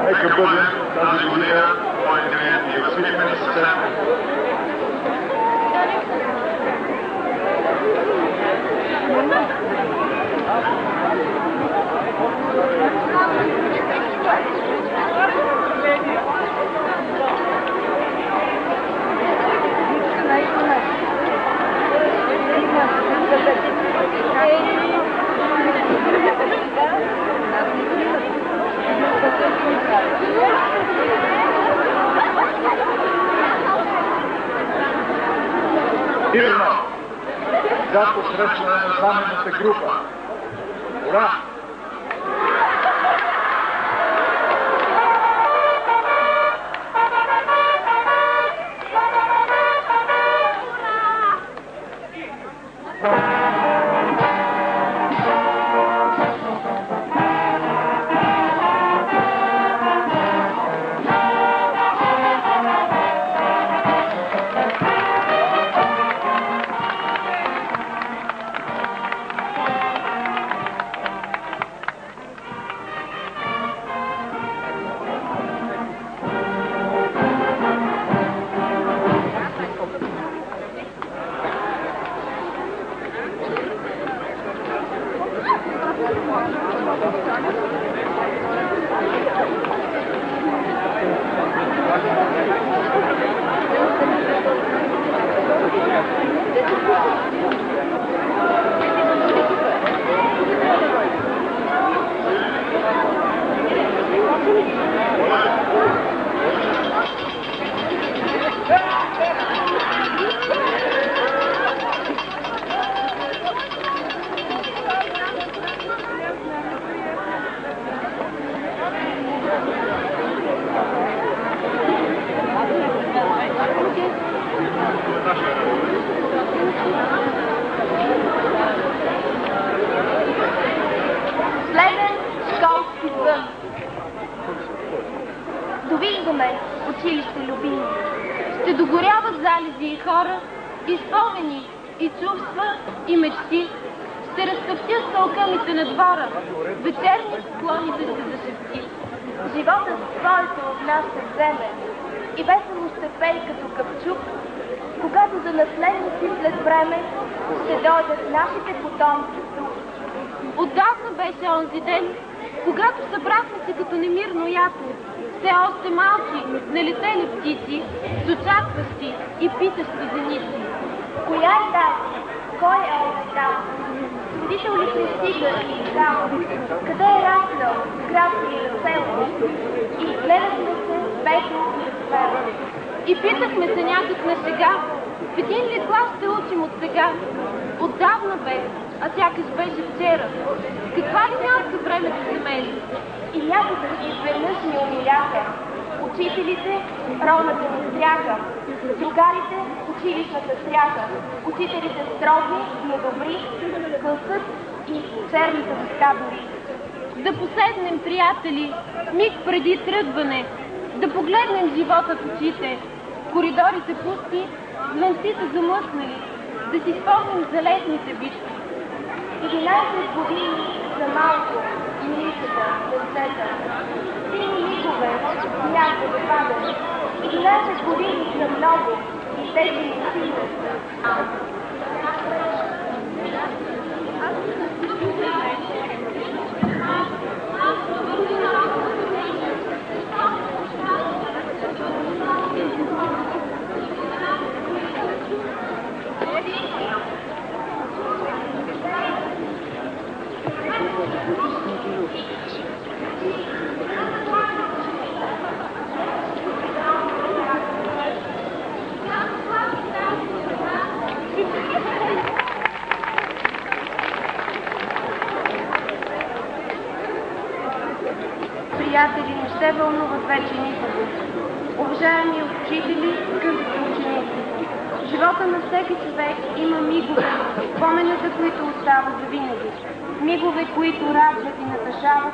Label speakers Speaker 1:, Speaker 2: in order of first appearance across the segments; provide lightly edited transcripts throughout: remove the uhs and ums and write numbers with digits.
Speaker 1: Нека бъде тази година моите и усмихнени съвсем. Ирно, за посрещане на знаменната група. Ура!
Speaker 2: Довиждаме, училище любими. Ще догоряват залези и хора, и спомени, и чувства, и мечти. Ще разтъптят стълкъмите на двора, вечерни склоните ще зашепти.
Speaker 3: Животът своето от нас ще вземе и весело ще пее като капчук, когато за наследници след време ще дойдат нашите потомки тук.
Speaker 2: Отдавна беше онзи ден, когато събрахме се като немирно ято, все още малки, налетели птици, с очакващи и питащи зеници.
Speaker 3: Коя е тази? Кой е онзи там? Родител ли пристига и там? Къде е раснал? Град или село? И гледахме се бедно и разверно.
Speaker 2: И питахме се някак на шега, в един ли клас ще учим от сега? Отдавна бе, а сякаш беше вчера. Каква ли мярка времето се мери?
Speaker 3: И някога изведнъж ни умиляха. Учителите ролната ни стряха, другарите училищната стряха, учителите строги, но добри, класът и черната веста дори.
Speaker 2: Да поседнем, приятели, миг преди тръгване, да погледнем живота в очите, коридорите пусти, звънците замлъкнали, да си спомним за летните битки.
Speaker 3: 11 години за малко и милицата, децата. Сини мигове, някой да падат. 11 години за много и те си не приятели, не ще вълнуват вече никого. Уважаеми учители, скъпи ученици, живота на всеки човек има мигове, спомената, които остава за винаги. Мигове, които радват и натъжават,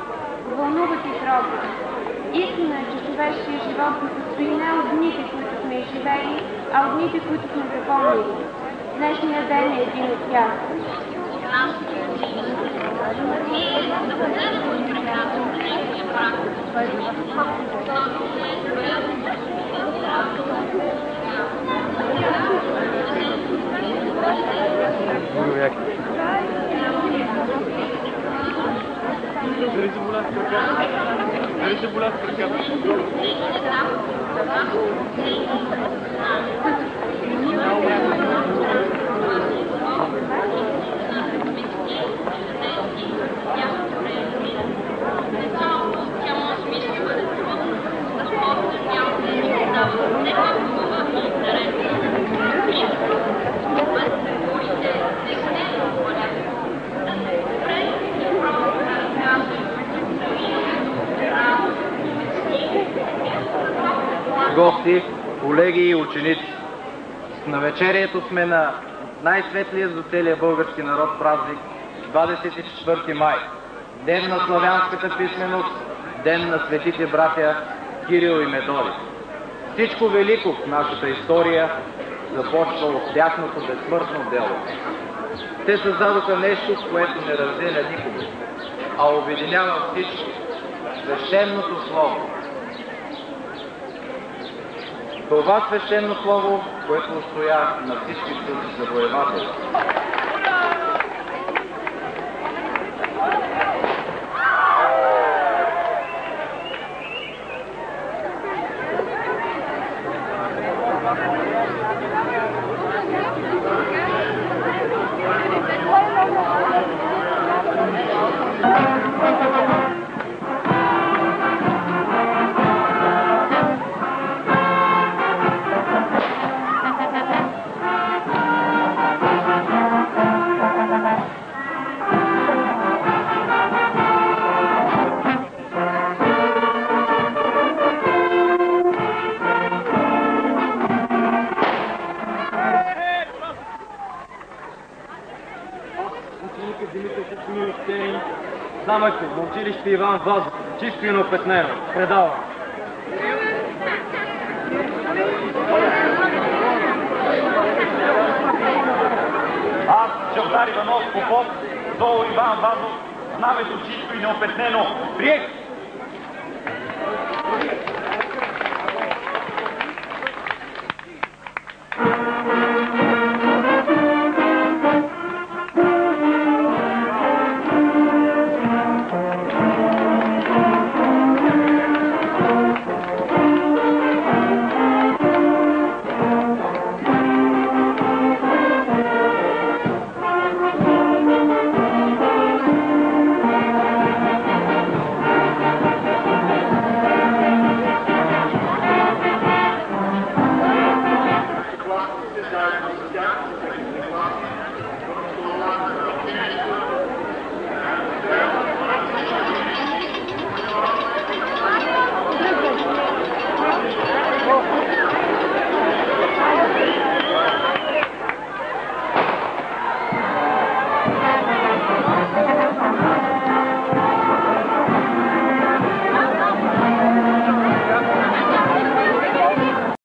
Speaker 3: вълнуват и трогват. Истина е, че човешкият живот се състои не от дните, които сме изживели, а от дните, които сме запомнили. Днешният ден е един от тях.
Speaker 2: Ние да бъдем от
Speaker 4: Гости, колеги и ученици, в навечерието сме на най-светлия за целия български народ празник 24 май, ден на славянската писменост, ден на светите братя Кирил и Методий. Всичко велико в нашата история започва от тяхното безсмъртно дело. Те създадоха нещо, което не разделя никого, а обединява всички – свещеното слово. Това свещено слово, което устоя на всички чужди завоеватели.
Speaker 5: Замъкът на училище Иван Вазов, чисто и неопетнено. Предавам.
Speaker 6: Аз, Чавдар Иванов Попов, долу Иван Вазов, знамето чисто и неопетнено. Приех!
Speaker 1: Заедно с тях